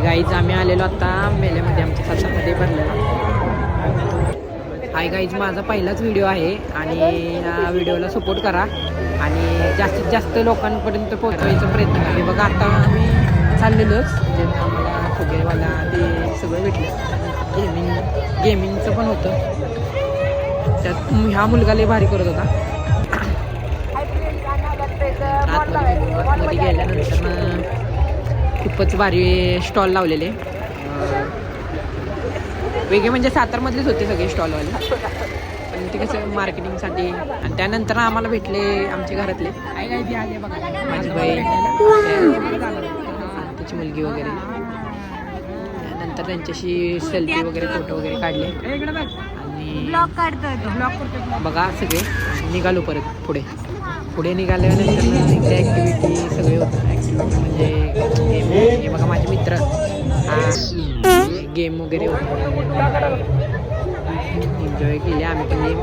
Guys आम्ही आलेलो आता मेल्यामध्ये आमच्या सातारमध्ये भरलेला. हाय गाईज माझा पहिलाच व्हिडिओ आहे आणि या व्हिडिओला सपोर्ट करा आणि जास्तीत जास्त लोकांपर्यंत पोहोचवायचा प्रयत्न करा. हे बघा आता आम्ही चाललेलोच जे आम्हाला फुगेवाला ते सगळं भेटलं. गेमिंगचं पण होतं. त्यात ह्या मुलगा लय भारी करत होता. आतमध्ये गेल्यानंतर खूपच भारी स्टॉल लावलेले वेगळे म्हणजे सातारमधलेच होते सगळे स्टॉलवाले पण ते कसं मार्केटिंगसाठी. आणि त्यानंतर आम्हाला भेटले आमच्या घरातले माझी बहीण त्याची मुलगी वगैरे. त्यानंतर त्यांच्याशी सेल्फी वगैरे फोटो वगैरे काढले आणि बघा सगळे निघालो परत पुढे निघाल्यानंतर इकडे ॲक्टिव्हिटी सगळे होतं. ॲक्टिव्हिटी म्हणजे हे बघा माझे मित्र गेम वगैरे होते. एन्जॉय केले आम्ही पण गेम.